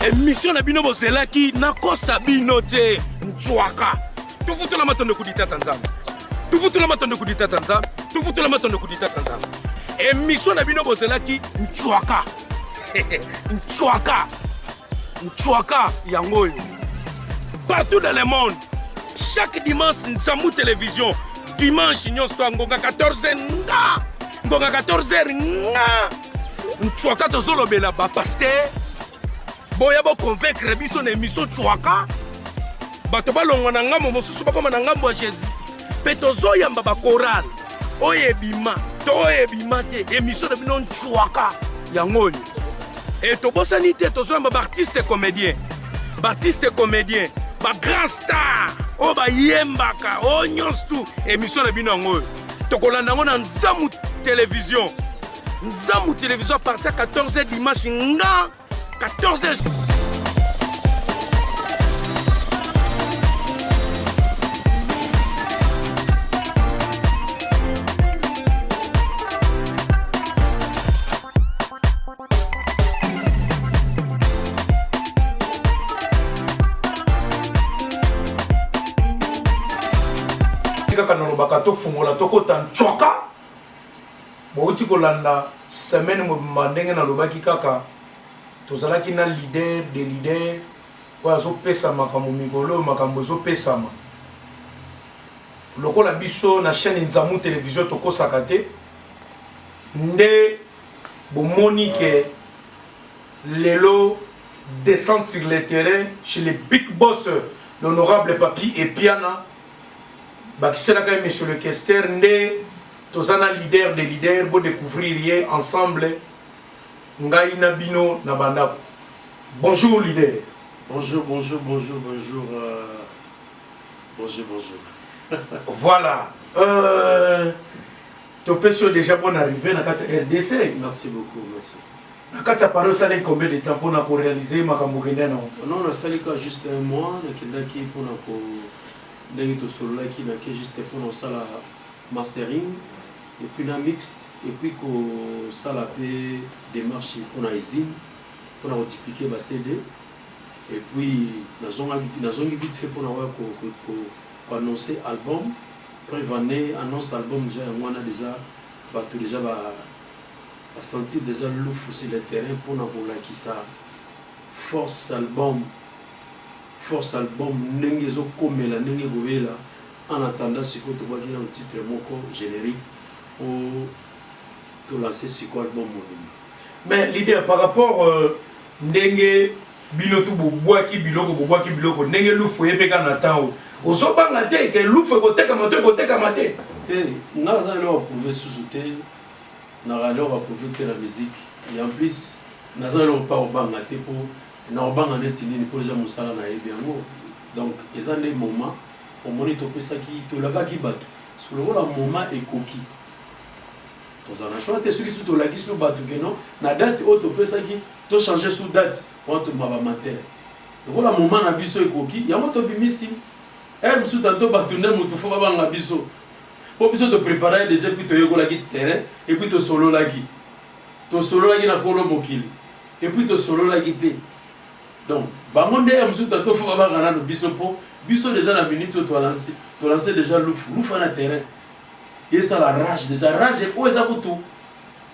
Émission na bino bozelaki nakosa bino te nchwaka. Tuvutula matondo kudita Tanzania. Tuvutula matondo kudita Tanzania. Tuvutula matondo kudita Tanzania. Émission na bino bozelaki nchwaka. Nchwaka. Nchwaka yangoyo. Partout dans le monde. Chaque dimanche Nsamou Télévision. Dimanche nyonso ngonga 14h nga. Ngonga 14h nga. Nchwaka tozolobela ba pasteur. Boya bo convaincre biso na émission Chwaka. Bato balongwa na ngambo mosusu bakoma na ngambo ya Jésus. Pe tozoyamba ba choral. Oyebima, toyebima te émission de bino Chwaka yangoyo. Et tobosani te tozoyamba ba artiste comédien. Ba artiste comédien, ba grand star. O ba yembaka, o nyonstu émission de bino yangoyo. Tokolanda ngo na Nsamou Télévision. Nsamou Télévision à partir de 14h dimanche nga 14h. Kaka nalobaka tofungola tokota nchwaka bouti kolanda semaine mobimba ndenge nalobaki kaka tozalaki na leader de leader oyo azopesama makambo mikolo makambo ezopesama lokola biso na chaîne Nsamou Télévision tokosaka te nde bomoni ke lelo descendre sur le terrain chez les big boss l'honorable Papi et Piana bakiselaka monsieur le questeur nde tozana leader de leader bo découvrir ensemble ngai na bino na bandako. Bonjour leader. Bonjour, bonjour, bonjour, bonjour. Bonjour, bonjour. Voilà. Tu déjà bonne arrivée dans la RDC. Merci beaucoup, merci. Quand tu as parlé, ça a combien de temps pour réaliser ma campagne? Non, on a salé juste un mois, pour juste pour la mastering, et puis la mixte, et puis qu'on sala démarche pour la usine, pour la multiplier ma CD, et puis nous avons vite fait pour annoncer album, prévenir annonce album déjà on a déjà sentir déjà l'ouf sur le terrain pour nous qui ça force album nengezo komela nenge govela en attendant ce que tu vois un titre moko générique pour te lancer sur quoi album. Mais l'idée par rapport ndenge bilotu boboaki biloko ndenge lufu yepeka na temps ozobanga te ke lufu koteka mate nga za lo prouver sous-souté na radio va prouver la musique et en plus naza lo pas obanga te pour na obanga neti nini pour ja musala na yebi yango donc eza les moments au moniteur pesa ki to laga ki bato sur le moment ekoki tozana choix te soki to lagi so bato ke non na date auto pesa ki to changer sous date on to maba mater donc la moment na biso ekoki yango to bimisi elle sous tanto bato ne mutu fo banga biso pour biso te préparer des puis to yokola ki terrain et puis to solo lagi na kolo mokili et puis to solo lagi pe. Donc, bangonde amsu tato fo baba ngana no biso po biso déjà la minute to lancer déjà l'ouf na terrain et ça la rage déjà rage o eza kutu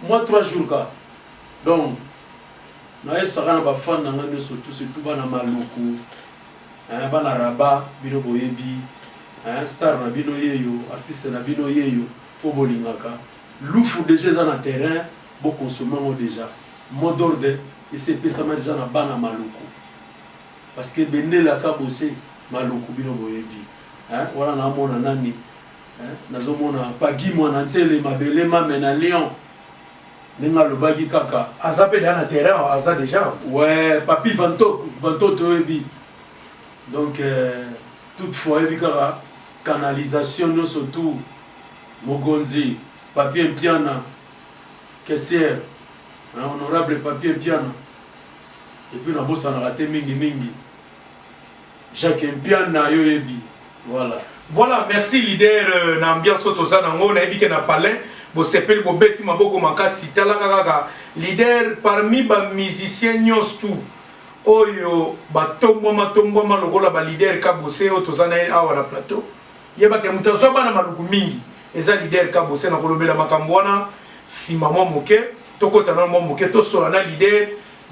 moi 3 jours ka donc na yeb sakana ba fan na ngane surtout bana maluku bana raba bino boyebi star na bino yeyo artiste na bino yeyo po bolingaka l'ouf déjà za na terrain bo consommer déjà mot d'ordre et c'est pesama déjà na bana maluku parce que bende la ka bossé maluku bino boyebi wala na mona nani nazomona pagi mwana nsele mabele mamena lion ninga lobaki kaka azape dans le terrain aza déjà ouais papi vanto toyebi donc toutefois yebi kaka canalisation no surtout mogonzi papier piana caissière honorable papier piana et puis na bossa na raté mingi Jacques Mpiana yoyebi voilà Voilà, merci leader na ambiance toza nango na ebike na palais bosepeli bobeti maboko makasi talaka kaka leader parmi bamusicien nyonso tu oyo batombwama lokola balider kabose oyo toza na ye awa na plateau yebake moto azwa bana maluku mingi eza leader kabose na kolobela makambo wana nsima mwa moke tokota na mwa moke tosola na leader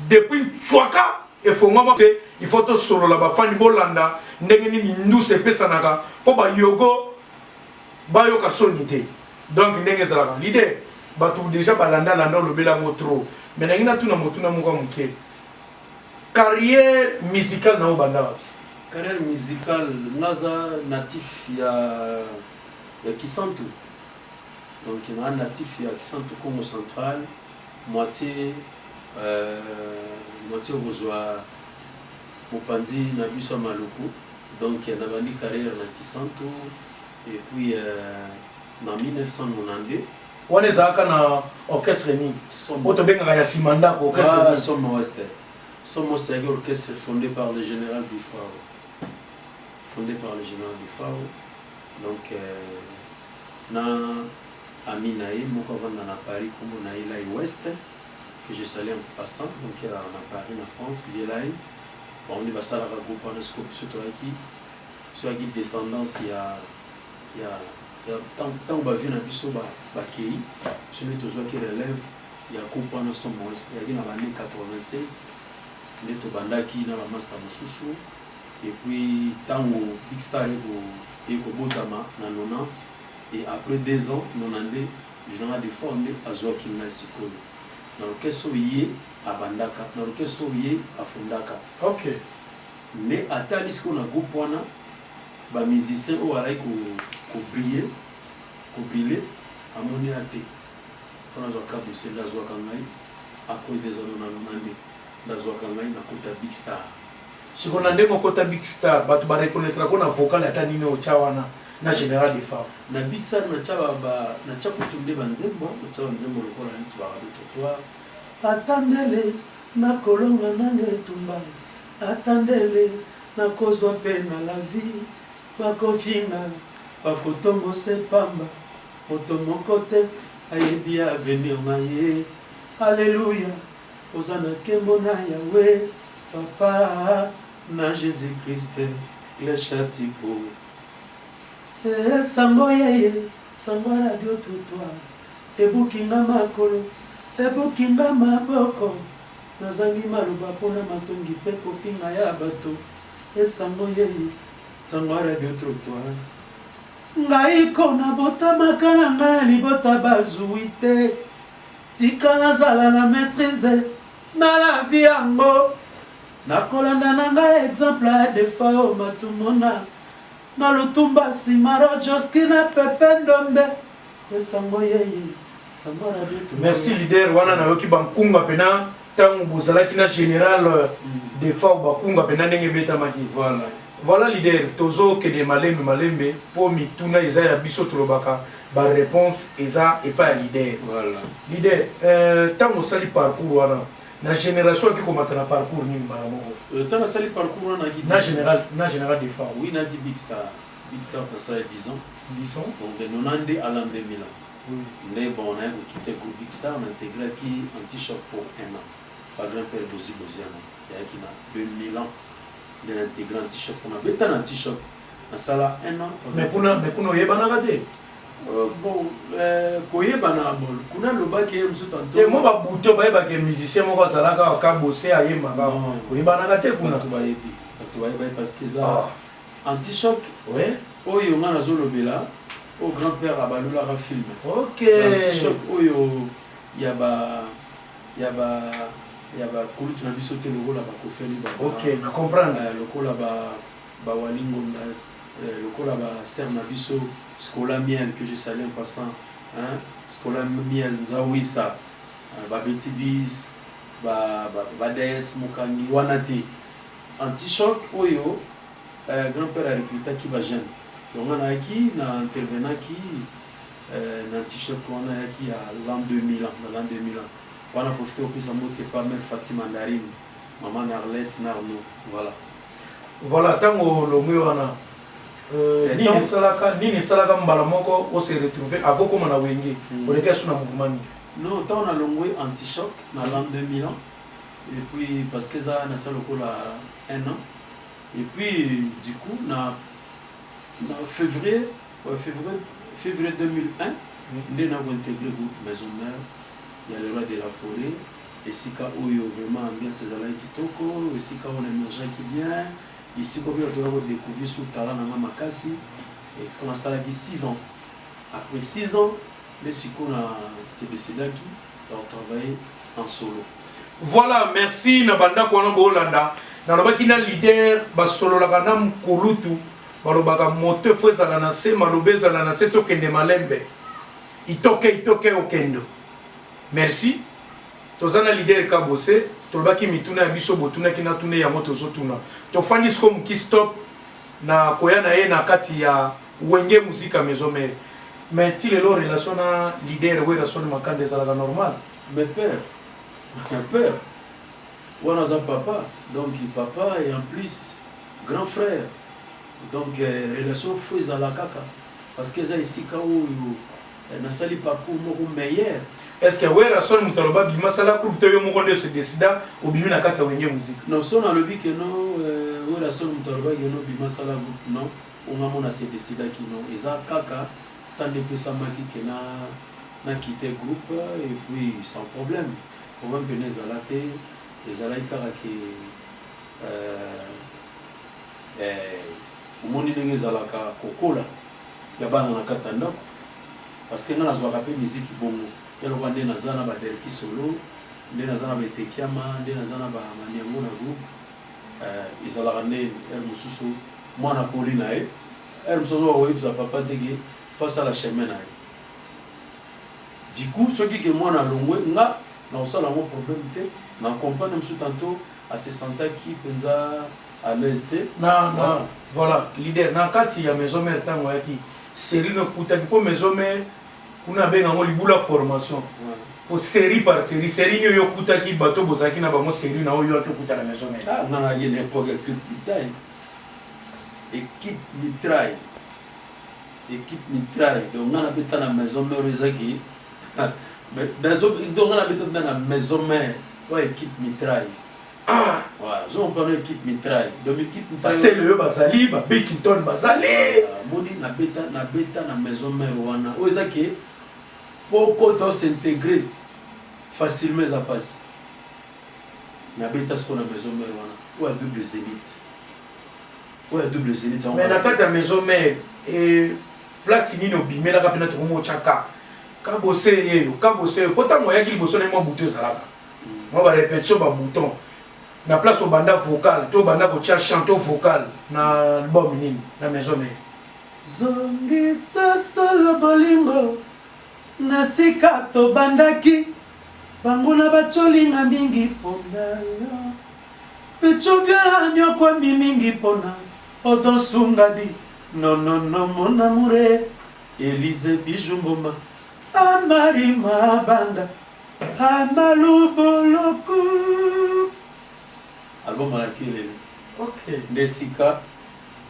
depuis chwaka efongwama te il faut tosolola bafani bolanda ndenge nini ndusa epesanaka mpo bayogo bayoka soni te donc ndenge ezalaka leader bato déjà balanda olobela yango trop mais nangi natuna motuna moko moke carrière musicale na obanda wapi? Carrière musicale naza natif ya Kisantu. Donc il y a un natif ya Kisantu Congo central, moitié Rozoa Mopanzi na biso Maluku. Donc il y a une carrière na Kisantu et puis en 1992 on est na orchestre ni auto benga ya simanda orchestre ni Somme Ouest. Somme Ouest est un orchestre fondé par le général Bifao. Donc na Aminaï moko vanda na Paris comme na Ilaï Ouest que je salue en passant donc il y a na Paris na France Ilaï bon on va ça la groupe en scope surtout qui descendance il y a tant ba vie na biso ba kei celui toujours qui relève il y a groupe en Somme Ouest il y a na année 87 les tobandaki na ba master mosusu et puis tango Big Star et Botama na 90 et après 2 ans 92 général de fondé à Joaquin Nasiko na l'orchestre yé à Bandaka na l'orchestre yé à Fondaka. OK Mais atali ce qu'on a groupe wana ba musicien o ala ko briller à moni até fona zo kabu c'est la zo kangai à cause des années na 92 la zo kangai na kota Big Star. Si on a des mokota Big Star batu ba reconnaître ko na vocal ata nini o chawana na général de Fao na Big Star na chaba ba na chapo tumbe banzembo na chaba nzembo lokola nti ba trottoir atandele na kolonga na ngetumba atandele na kozwa pe na la vie bakofinga bakotongo se pamba otomoko te ayebi avenir na ye alléluia ozana kembo na Yahweh papa na Jésus Christ le chatipo sango yeye sango radio trottoir ebukinga makolo ebukinga maboko nazangi maluba pona matongi pe kofinga ya bato sango yeye sango radio trottoir ngai kona botamaka na ngai na libota bazwi te tika nazala na maîtrise na la vie yango nakolanda na ngai exemple de Fao matumona na lutumba simaro joski na pepe ndombe esango yeye sango radio. Merci leader wana na yoki bankunga pena tangu bozalaki na général de Fao bakunga pena ndenge betamaki voilà leader tozo ke de malembe po mituna eza ya biso tolobaka ba réponse eza et pas leader voilà leader tango sali parcours wana na génération qui commence na parcours ni maramoko tant na sali parcours na général de Fao oui na di Big Star na ça 10 ans donc de 90 à l'an 2000 mais bon on a quitté le Big Star on a intégré qui anti-choc pour 1 an pas grand-père Bozi Boziana il y a qui na 2000 ans de l'intégrer anti-choc on a bêta anti-choc na sala 1 an mais kuna yebana raté bon koyebana bol kuna lobaki mso tanto te mo ba buto ba yeba ke musicien moko azalaka ka bosser ayema ba koyebana te kuna to ba yebi parce que ça anti-choc ouais oyo nga nazolobela au grand-père abalulaka film OK anti-choc oyo ya ba kulutu na biso te lokola bakofeli ba OK na comprendre lokola ba walingonda lokola ba ser na biso Scola Miel que je salue en passant hein Scola Miel Nzawisa ba Betibis ba DS Mukangi wanate anti-choc oyo grand-père a recruté qui va jeune donc on a qui na intervenant qui na anti-choc on a qui à l'an 2000 dans l'an 2000 on a profité au plus à monter pas même Fatima Mandarine maman Arlette Narno voilà tango lomu wana nini esalaka mbala moko ose retrouver avant comme na wenge oleka sous na mouvement nini? Non, tant on a longé anti-choc dans l'an 2000 ans. Et puis, parce que ça, on a ça le un an. Et puis, du coup, en février 2001, nous avons intégré le groupe Maison Mère. Il y a le roi de la forêt. Et si on a vraiment ambiance de la Kitoko, et si on a émergent qui vient, ici, on a découvert sous le talent dans Makassi. Et ce qu'on a ça 6 ans. Après 6 ans, les Sikona, c'est décidé qui ont travaillé en solo. Voilà, merci Nabanda Kwana Bolanda. Nalobaki na leader basolo la kana mkulutu. Balobaka moto fweza la nase malobeza la nase tokende malembe. Itoke okendo. Merci. Tozana leader kabose, tolobaki mituna ya biso botuna kina tune ya moto zotuna. Tofandi sko mki stop na koya na ye na kati ya wenge muzika Maison Mère. Mais tu les relation à leader ou relation makande ça la normal. Mais père, on a un papa, donc papa et en plus grand frère. Donc relation frise à la kaka parce que ça ici quand na sali parcours moko meilleur. Est-ce que relation mutaloba bima sala pour te yo moko de se décida au bimi na kati ya wenge musique. Non son na lobi que non relation mutaloba yo bima sala non on a mona se décida qui non eza kaka tant de pesamaki que na quitté groupe et puis sans problème. Problème que les alaté les alaïkara qui umoni ndenge ezalaka kokola ya bana na kata ndako parce que nga nazwaka mpe miziki bongo yaloba nde naza na baderki solo nde naza na baetekiama nde naza na bamaniango na groupe ezalaka nde ere mosusu mwana koli na ye ere mosusu akoyebisa papa teke face à la chemin na ye du coup soki ke mwana alongwe nga nakosala yango problème te na compagne mosusu tantôt asesentaki mpenza à l'aise. Voilà, leader, dans le cas de la Maison Mère, série ne coûte pas Maison Mère, on a bien la formation. Pour série par série, série ne coûte qui bateau, bosaki na bango série na oyo coûte la Maison Mère. Ah, on a une époque équipe mitraille. Équipe mitraille. Donc on a besoin de la Maison Mère ezaki. Donc on a besoin de la Maison Mère, ouais équipe mitraille. Ah, ouais, on parle d'équipe mitraille. Donc l'équipe mitraille. C'est le Basali, Bekinton Basali. Moni na beta na Maison Mère wana. Ozaki pour qu'on s'intégrer facilement ça passe. Na beta ce qu'on a Maison Mère wana. Ouais double zénith. Ouais double zénith. Mais na kati ya Maison Mère et place ni no bimela ka pena to mo chaka. Ka bosser yo, kota moya ki bosso na mo bouton salaka. Moi ba répétition ba bouton. Na place au banda vocal, to banda ko tia chanter vocal na album nini na Maison Mère. Zongi solo bolingo na sika to bandaki banguna bacholinga mingi pona yo pechovya nyoko mingi pona odon sungadi no mon amour Elise Bijumboma amari mabanda amaluboloko album à laquelle OK. Nesika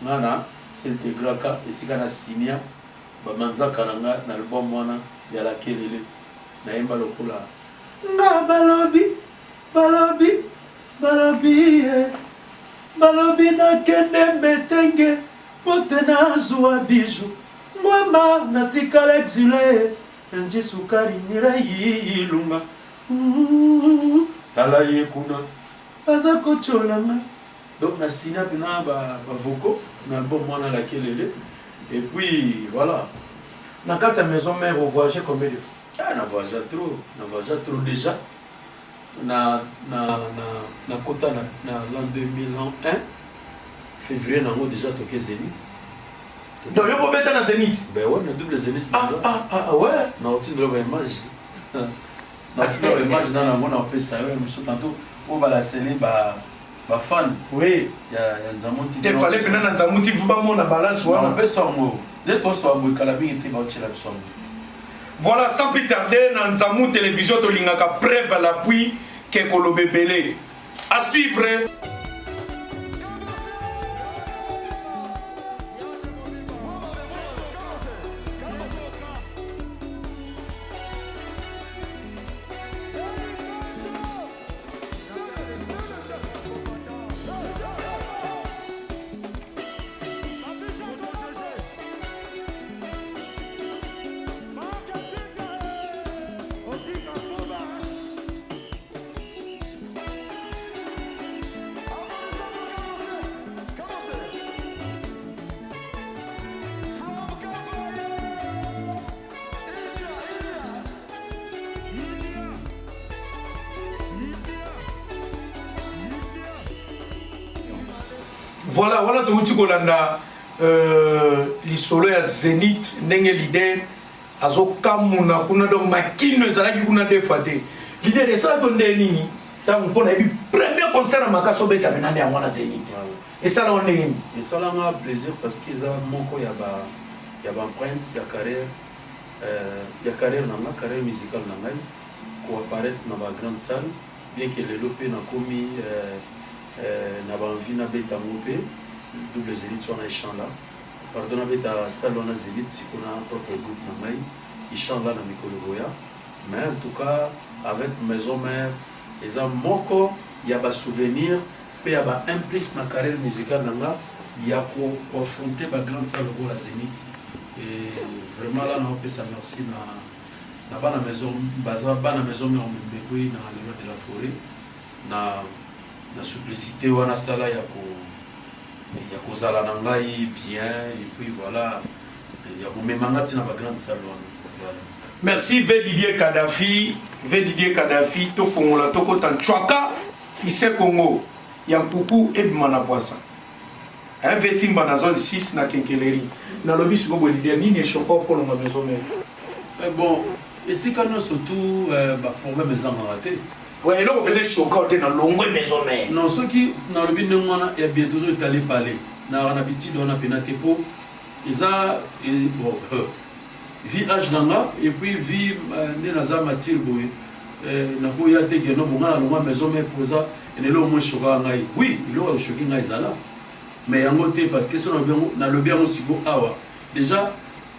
nana s'intégraka esika na sinia ba manzaka nanga na album wana ya laquelle na yemba lokola na balobi na kende mbetenge pote na zwa biju mwamba na tikala exilé nje sukari mirai ilunga tala ye kuna aza kocholanga donc na sina pena ba vocaux na album mwana laquelle et puis voilà Na kati ya Maison Mère on voyage combien de fois? ah na voyage trop déjà na kota na l'an 2001 février nango déjà toke Zénith. Donc yo po beta na Zénith. Ben ouais na double Zénith. Ah ouais. Na otindro ba image. Na otindro image na mona pesa yo muso tantôt o ba la scène ba fan. Oui. Ya Nzamuti. Il fallait pena na Nzamuti vuba mona balance wana. On peut sormo. Les to so amu kala bingi te ba otila bisomo. Voilà, sans plus tarder, dans Nzamou Télévision, tu as preuve à l'appui que Kolobe Belé. À suivre. Voilà, voilà touti kolanda lisolo ya Zénith ndenge leader azokamuna kuna donc makino ezalaki kuna defate. Leader esala to ndeni tant mpona yebi premier concert à makaso beta menande yango na Zénith. Et ça là on est. Et ça là un plaisir parce qu'ils a moko ya ba empreinte ya carrière na carrière musicale na ngai ko apparaître na ba grande salle bien que le lopé na komi na ba envie na beta mopé double Zénith sur na chant là pardon na beta salle na Zénith si qu'on a un propre groupe na ngai il chante là na mikolo boya mais en tout cas avec maison mère ils ont moko ya ba souvenir pe ya ba implice na carrière musicale na nga ya ko affronter ba grande salle pour la Zénith et vraiment là on peut ça merci na bana maison baza bana maison mais on me koyi na le roi de la forêt na simplicité wana sala ya ko zala na ngai bien et puis voilà ya ko memanga tina ba grande salle voilà. Merci Didier Kadhafi, to fongola toko tan chwaka ise Congo ya Mpuku et Manapoisa. Un vetimba na zone 6 na Kenkeleri. Na lobi siko bo leader nini choko pour la maison mais bon, et si quand nous surtout ba problème les en raté. Ouais, là on veut choko na longue maison mais. Non, ceux qui na lobi ngwana ya bientôt aller parler. Na habitude on a penaté pour ils a bon vie âge nanga et puis vie né naza matir boy na ko ya te que no bonga na longa maison mais pour ça et le moins choquant ngai oui il a choqué ngai zala mais yango te parce que son na le bien aussi go awa déjà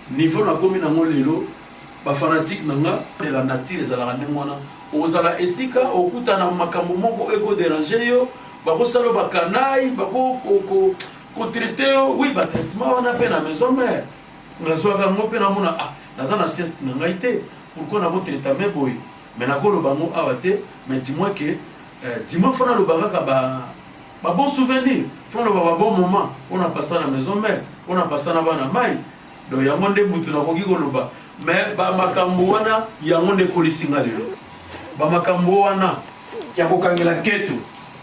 niveau na commune na lelo ba fanatique nanga de la nature ezala ngwana ozala esika okuta na makambo moko ego déranger yo ba ko salo ba kanai ba ko traiter yo oui ba traitement on a peine à maison mère na soka ngope na mona ah naza na sieste na ngai te pourquoi na botre ta me boy mais na ko lo bango awate mais dis-moi que dis-moi fona lo banga ka ba bon souvenir fona lo ba bon moment on a passé à la maison mère on a passé na bana mai donc ya monde butu na koki ko lo ba mais ba makambo wana ya monde ko lisinga lelo ba makambo wana ya ko kangela ketu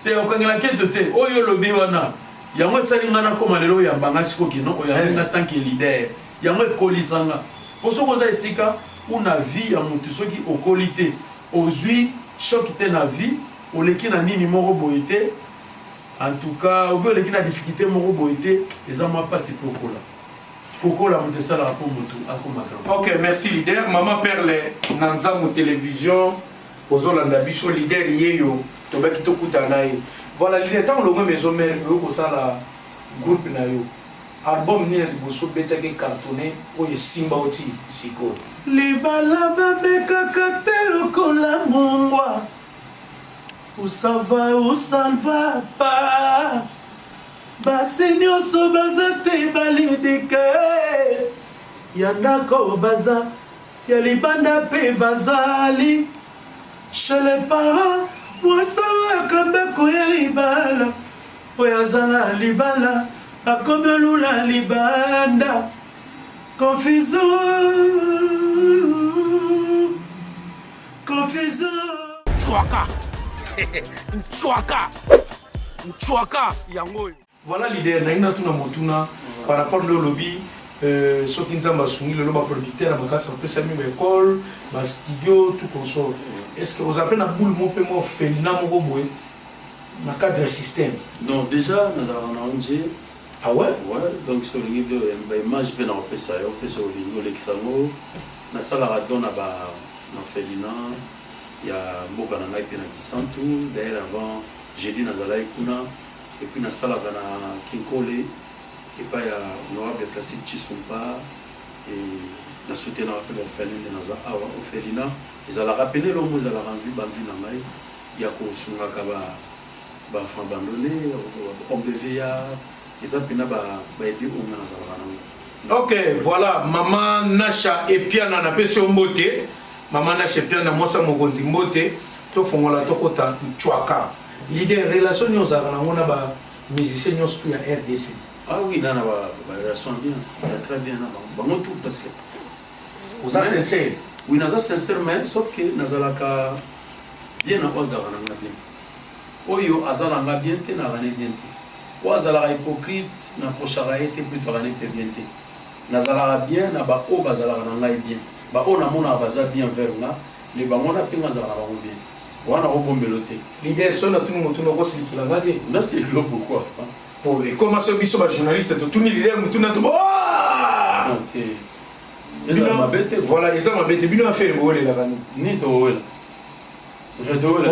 te oyo lo bi wana yango salingana koma lelo ya banga siko kino oya nga tant que leader yango ekolisanga poso koza esika una vie ya mutu soki okolite ozwi choc te na vie oleki na nini moko boyete en tout cas obi oleki na difficulté moko boyete eza mwa pasi kokola mutu esalaka po mutu akomaka. Ok, merci leader. Maman Perle Nanzamu télévision ozolanda biso leader yeyo tobaki tokuta na ye. Voilà leader tant longo maison mère yo ko sala groupe na yo. Album ni na liboso betaki cartonné oyo simba oti siko. Libala babeka katelo kola mongwa. Usava usalva pa. Basenyo so bazate balidike. Yandako baza. Yalibanda pe bazali. Chez les parents, moi ça va comme ya libala. Oyazala libala. Akomelula libanda confusion Chwaka yango. Voilà l'idée na tuna motuna par rapport au lobby soki nzamba sungi le loba producteur na makasa peut sami école ba studio tout consort. Est-ce que vous appelez na boule mo pe mo felina mo boye na cadre système? Non déjà nous avons entendu. Ah ouais? Ouais, donc sur le livre de l'image, je vais en faire ça. On fait sur le livre de l'Examo. Na sala radon na Felina. Il y a Moka na Naipe na Kisantu. D'ailleurs, avant, j'ai dit Nazala Ikuna. Et puis na sala na Kinkole. Et puis il y a honorable placé Chisumpa. Et na soutenu rappelé au Felina de Naza Awa. Au Felina. Ils allaient rappeler l'homme, ils allaient rendre Banvi na Mai. Il y a Kosunga Kaba. Enfant abandonné. On devait ok, voilà, maman Nasha et Piana na pesio mbote. Maman Nasha et Piana mosa mogonzi mbote. To fongola to kota chwaka. L'idée relation nous a na ba musicien nous tout ya RDC. Ah oui, dans la relation bien, très bien là. Bon tout parce que vous êtes sincère. Oui, nous sommes sincères mais sauf que nous allons bien à cause de la bien. Oyo azala nga bien te na bane bien te. azalaka hypocrite naprochaka ye te plutôt akanete bien te nazalaka bien na baoyo bazalaka na ngai bien baoyo namonaka baza bien vers nga le bango na mpe nga azalaka na bango bien wana kobombelo te leader so natuni motuna okosilikila nga te nasikilo pourquoi ekoma so biso bajournaliste totuni leader motuna to voilà eza mabe te bino affaire boolelaka ni toowela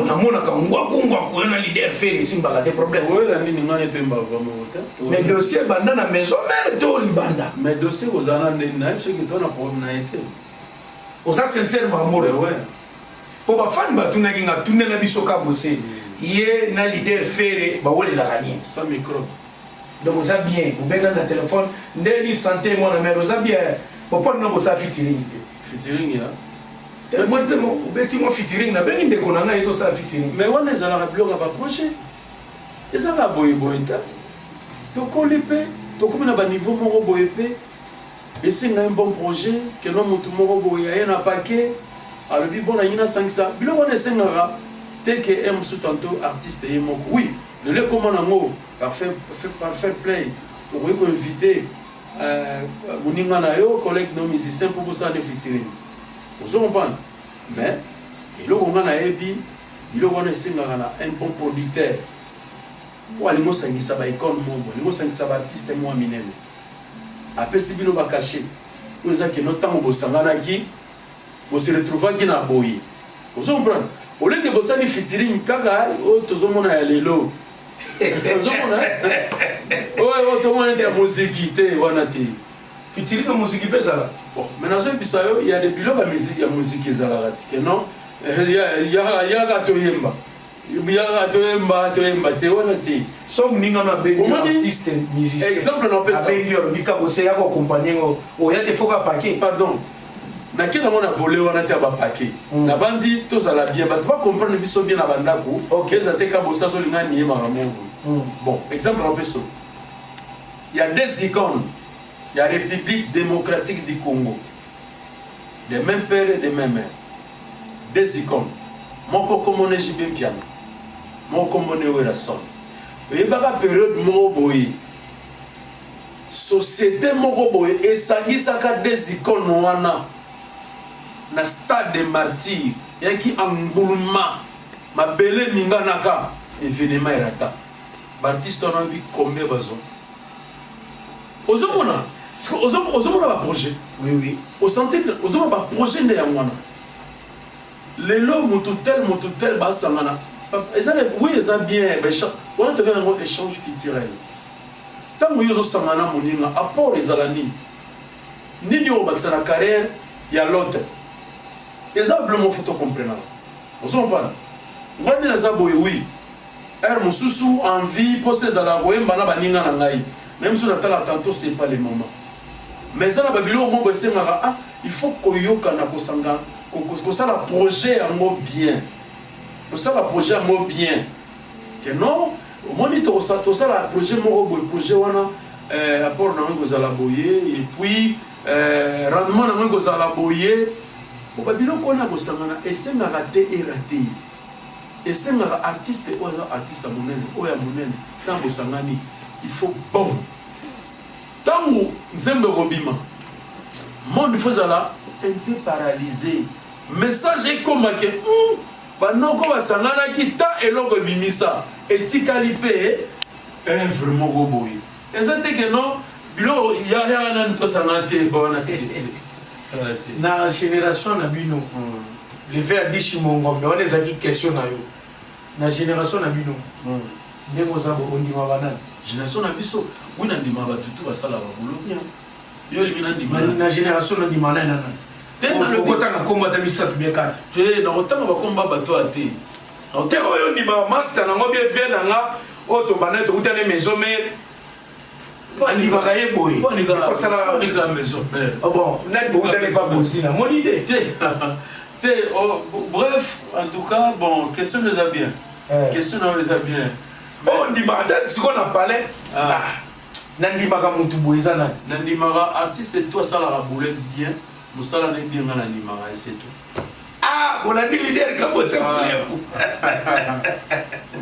onamonaka ngwaku yo na leader faire esimbaka te problème oela nini ngani toyemba vraiment te mais dossier banda na maison mare to libanda mais dossier kozala na ndeni na ye soki to na problème na ye te oza sincère makamolo po bafani batunaki nga tunela biso ka bose ye na leader faire bawolelaka nini sa microbe donc oza bien obenga na téléphone ndeni santé mwana mare oza bien poponi no bosa fitiring te fitiring ya obeti mwa fitiring nabengi ndeko na ngai tosala fitiring mais wana ezalaka biloko ya baprojet ezalaka boyeboye te tokoli mpe tokomi na baniveau moko boye mpe esenga un bon projet keno motu moko boye aye na pake alobi bona ye nasangisa biloko wana esengaka te ke ye mosu tanto artiste ye moko oui lelo ekoma nango par fair play okoki koinvite moninga na yo collègue no musicien mpo kosala ne fitiring ozo comprendre mais eloko nga nayebi biloko wana esengaka na un bon producteur po alingi osangisa baicone moko alingi osangisa baartiste mwa minene apesi bino bakache oyo eza keno ntango bosanganaki bose retrouvaki na boye ozo comprendre oleke bosali fitiring kaka oyo tozomona ya lelo tozomona oyo tomona neti ya moziki te wana te fitiring ya moziki mpe ezala bon mais nazoyebisa yo ya de biloko ya moziki ezalaka tike non yaka toyemba toyemba te wana te so moninga no abengi artiste musicien exemple abengi olobi kabose ya koakompagne ngo oya te foka pake pardon nake nango na vole wana te ya bapake na bandi tozala bien bato bacomprendre biso bien na bandako eza te kabose azolinga niye makambo bon exemple napeso ya des icônes la République démocratique du Congo, des mêmes pères et des mêmes mères, des icônes. Mon commune JB Piano, mon commune Werasson. Et la période Moboy, société Moboy, et ça y est, des icônes wana, na stade des martyrs, et qui emboulma, ma belle Minganaka, événement Erata. Baptiste, on a vu combien besoin. Ozomona. Ozomona ba projet oui au santé ozomona ba projet nde ya mwana lelo moto tel basangana oui eza bien wana tobenga ngo échange culturel ntango yo ozosangana moninga apport ezala nini obakisa na carrière ya l'autre eza blement photo comprenable ozomona ngani naza boye oui mosusu envie mposa ezala koyemba na baninga na ngai même si on attend tantôt c'est pas le moment mais ça na babilo mo besengaka ah il faut koyoka na kosanga kosala projet yango bien kosala projet yango bien que non omoni tosala projet moko boye projet wana apport nango kozala boye et puis rendement nango kozala boye bo babilo kona kosangana esengaka te erate esengaka artiste oza artiste monene oya monene tango sangani il faut bon tango nzembe kobima monde fozala un peu paralysé message ekoma ke banoko basanganaki ta eloko ebimisa etikali mpe vraiment koboye eza te ke non biloko yaya nani tosangana te bona te na génération na bino le ver dishimongombe wana ezalaki question na yo na génération na bino ndenge oza ondimaka nani génération na biso oui nandima batutu basala babulo bien yo olingi nandima na génération nandima nani nani te okotanga kombo ata misato bie kata te nakotanga bakomba bato a te te oyo ondima master nango bie ver nanga oyo tobanda tokutane maison mare andimaka ye boye onika maison mare bon nani bokutane pa bosina moni te bref en tout cas bon question les a bien question les a bien oh ndimaka te sikoyo na palais nandimaka mutu boye eza nani nandimaka artiste to asalaka boulette bien mosala na bien nga nandimaka ese to bolandi lider kabose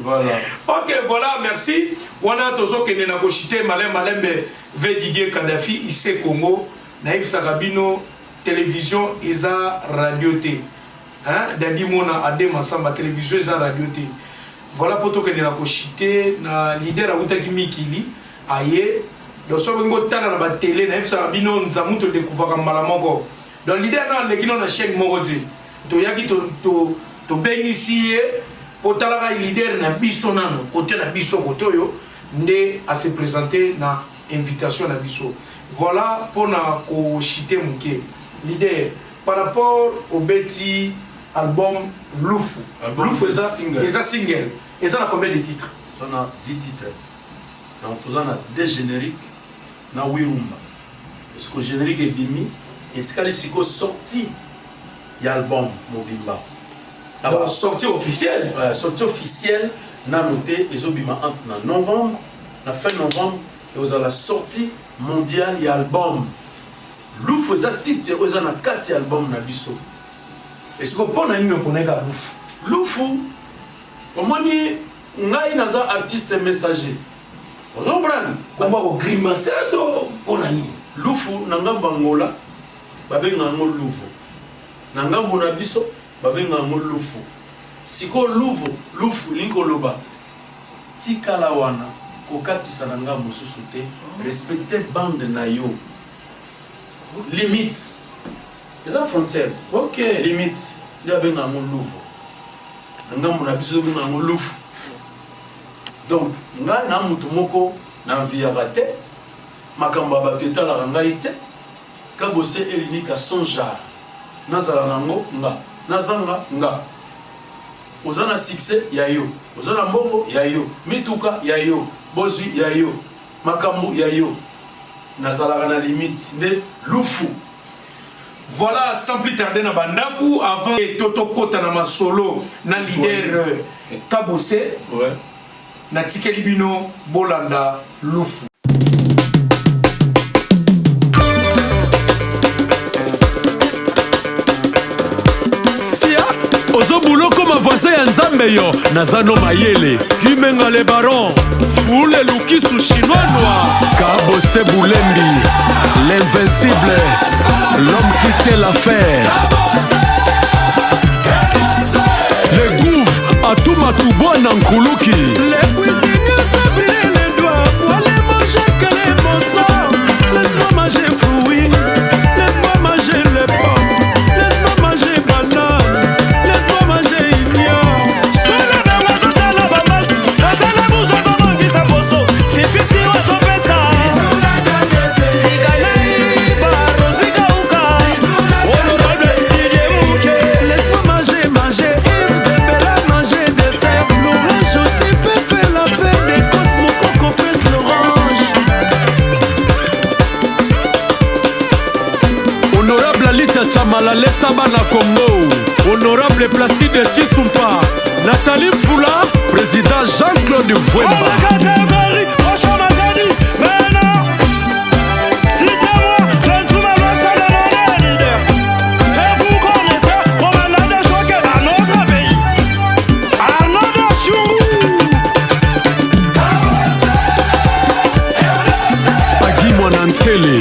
Voilà. Ok, voilà, merci. On a toujours que nous avons chité Malembe Didier Kadhafi, ici Congo, Naïf Sarabino, télévision et radio T. Hein? Dadi Mona Ade Massamba, télévision et radio T. Voilà pour tout que nous avons chité, na leader à Outaki Mikili, aye. Donc, si on a la télé, Naïf Sarabino, nous avons découvert Malamongo. Donc, leader dans la chaîne Morodi. Toyaki to bénéficier. Pour le leader na biso nano côté na biso kotoyo ndé à se présenter na invitation na biso. Voilà pour na ko chité muke leader par rapport au petit album Loufou. Loufou est un single. Et ça a combien de titres? On a 10 titres. Donc on a des génériques na Wirumba. Parce que le générique est bimi et c'est sorti l'album Mobimba. Alors, sortie officielle. Sortie officielle, n'a noté, et Zobima entre novembre, la fin novembre, et vous avez la sortie mondiale et album. Louf faisait titre, vous avez 4 albums na biso. Et ce qu'on peut dire, on a Louf. Louf, au moins, on a un artiste messager. Vous comprenez? Comment on grimace on a mis Louf, nanga bangola, babé nango Louf. Nanga bonabiso. Babenga ngo Lufu. Siko Lufu linkoloba. Tikala wana kokatisa nanga mususu te. Respecter bande na yo. Limite. Les frontières. OK. Limite. Ya benga ngo Lufu. Nanga mona biso benga ngo Lufu. Donc, nga na mutu moko na viara te. Makambo bato etala ngai te. Kabose elinika son jar. Nazala nango nga. Nazanga nga ozana succès ya yo ozana mbongo ya yo mituka ya yo bozwi ya yo makambu ya yo nazalaka na limite nde Lufu. Voilà, sans plus tarder na bandaku avant Toto Kota na masolo na leader Kabose ouais na tikeli bino bolanda Lufu. Boulot comme voisin ya Nzambe yo Nazano Mayele Kimenga le baron Foule Lukisu chinois noir Kabose Boulembi L'invincible L'homme qui tient l'affaire Le gouffre à tout Matouboua Nankuluki Les cuisiniers s'habillent les doigts Pour aller manger que les morceaux Laisse-moi manger fruits Laisse-moi manger les pommes Laisse-moi manger banane Chamalale Sabana Congo, honorable Placide Chisumpa, Nathalie Foula, président Jean-Claude Vouemba. Agui Mwanantsele.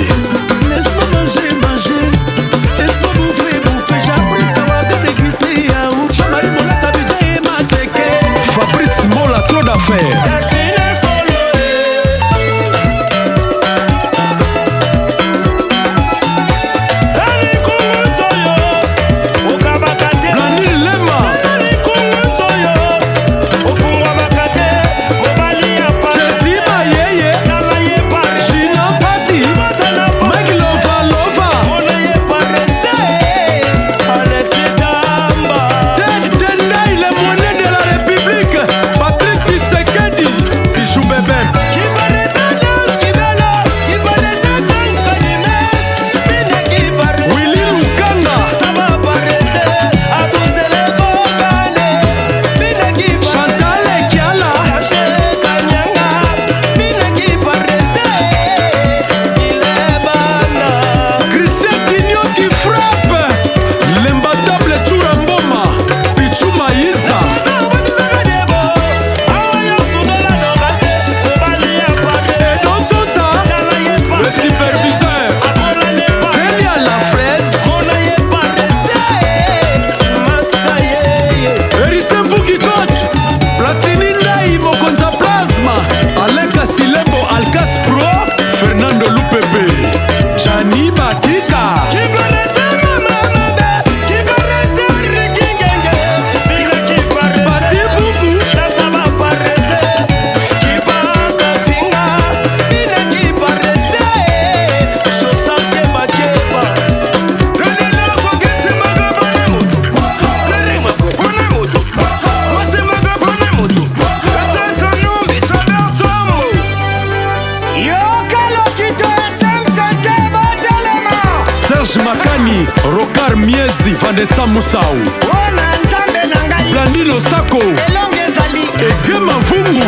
Fabrice Mola, trop d'affaires. Patrick Tshisekedi Boni, Rokar Miezi, Vanessa Moussao, Blandino Sako, Egema Vungu,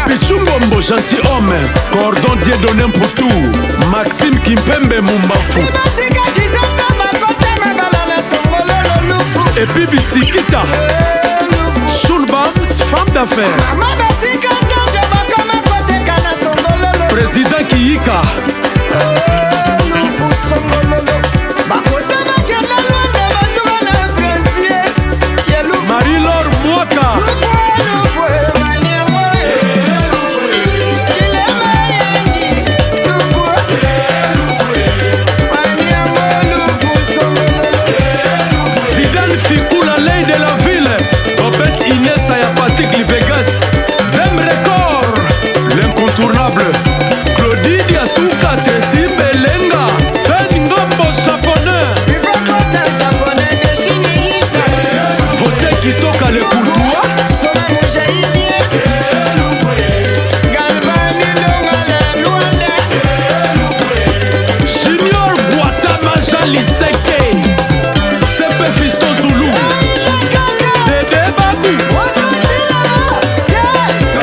Pichumbombo, gentilhomme, Cordon Dieudonné Mpoutou, Maxime Kimpembe Mumbafu, et puis Bisikita, Shulbams, femme d'affaires, Président Kiyika, Marie-Laure Mwaka, Zidane Fikou, la ley de la ville, Robert Inès Ayapatik Livegas, même record, l'incontournable, Claudie Diasuka, Tessie Belenga, Ben Ngombo japonais, Voté Kitoka le Courtois, Junior Guatama Jaliseke, Sepe Fisto Zulu, Dede Babu,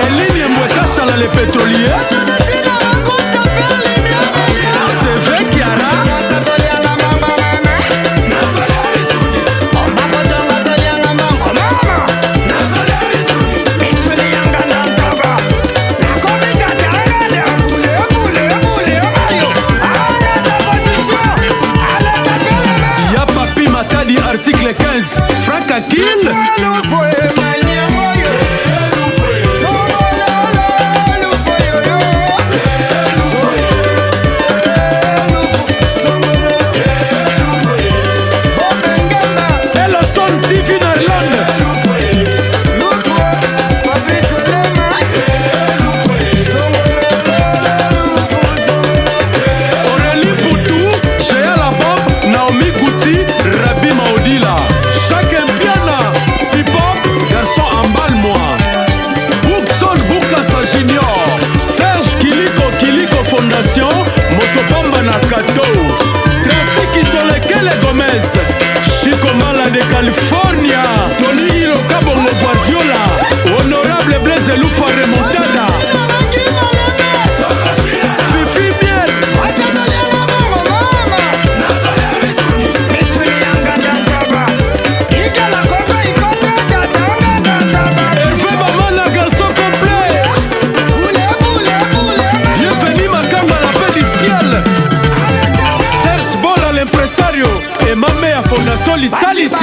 Eline Mwekashala le pétrolier, Seve Kiara, Ya Papi Matadi article 15, Franck Akil, Ellison TV Ireland, Aurélie Boutou, Géa la Bob, Naomi Gouti, Rabi Maudila, Jacques Mpiana, Hip-Hop, Garçon Emballe-moi, Boukson Boukassa Junior, Serge Kiliko Fondation, Motopamba Nakato, Tracy Kisolekele Gomez, Chico Mala de California, Tony Hiroka Bongo Guardiola, Honorable Blaise Lufa Remontada, Fifi Miel, Hervé Bamana, garçon complet, bienvenue Makamba la paix du ciel, Serge Bola l'impresario, et ma mère Fondation Lissalisi.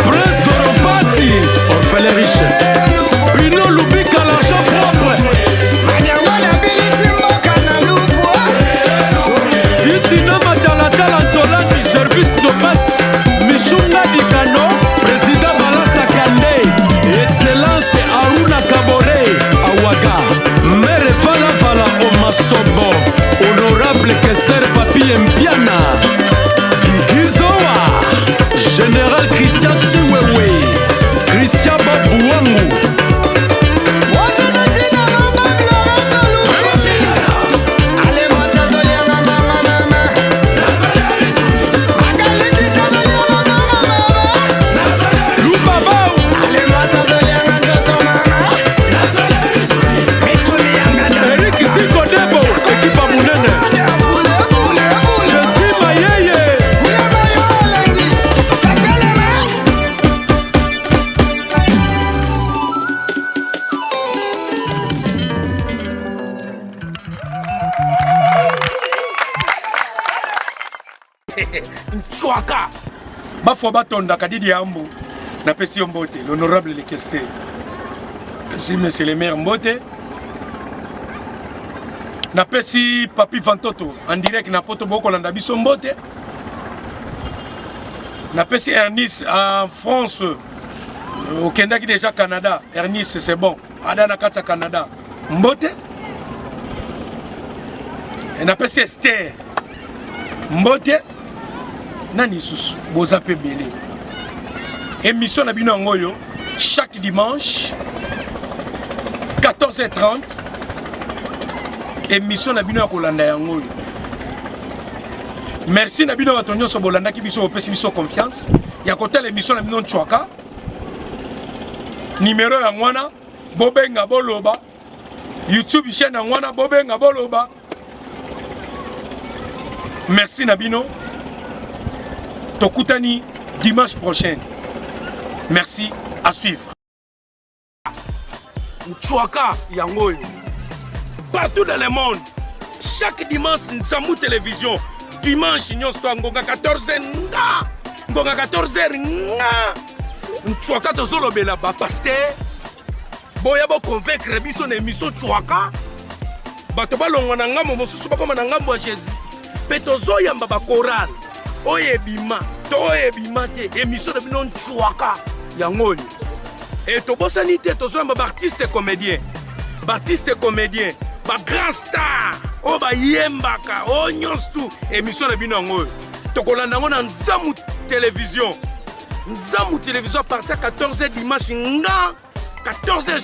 Prince Dorompasi, orphelin riche, Bruno Lubika l'argent propre, Vitina Matalatala Nzolani, Jervis Domas, Michunga Dikano, Président Balassa Kande, Excellence Aruna Kabore, Awaga, Mere Vala Vala Omasobo, Honorable Kester Papi Mpiana, Gigizoa, Général Christian Chiwewe, Christian Babouangou, Loubabao, Eric Zikodebo, équipe à Mounene, Jessie Mayeye, Nchwaka bafwa batonda kadidi yambu na pesi yo mbote l'honorable Lekeste pesi monsieur le maire mbote na pesi Papi Vantoto en direct na poto boko landa biso mbote na pesi Ernest en France au Kenda qui déjà Canada Ernest c'est bon ada na kata Canada mbote napesi Esther mbote nani susu boza pe belé émission na bino ngoyo chaque dimanche 14h30 émission na bino ya kolanda yango. Merci na bino bato nyonso bolanda ki biso opesi biso confiance ya kotala émission na bino Nchwaka numéro ya ngwana bobenga boloba YouTube chaîne ya ngwana bobenga boloba. Merci na bino tokutani dimanche prochain. Merci, à suivre. Nchwaka yangoyo partout dans le monde chaque dimanche Nzamou télévision dimanche nyonso ngonga 14h nga ngonga 14h nga Nchwaka tozolobela ba pasteur boya bo convaincre biso na émission Nchwaka bato balongwa na ngambo mosusu bakoma na ngambo ya Jésus pe tozoyamba ba chorale oyebima toyebima te émission na bino Nchwaka yangoyo et tobosani te tozoyamba ba artiste comédien ba grand star o ba yembaka o nyonso émission na bino ngoyo tokolanda ngo na Nzamou télévision à partir de 14h dimanche nga 14h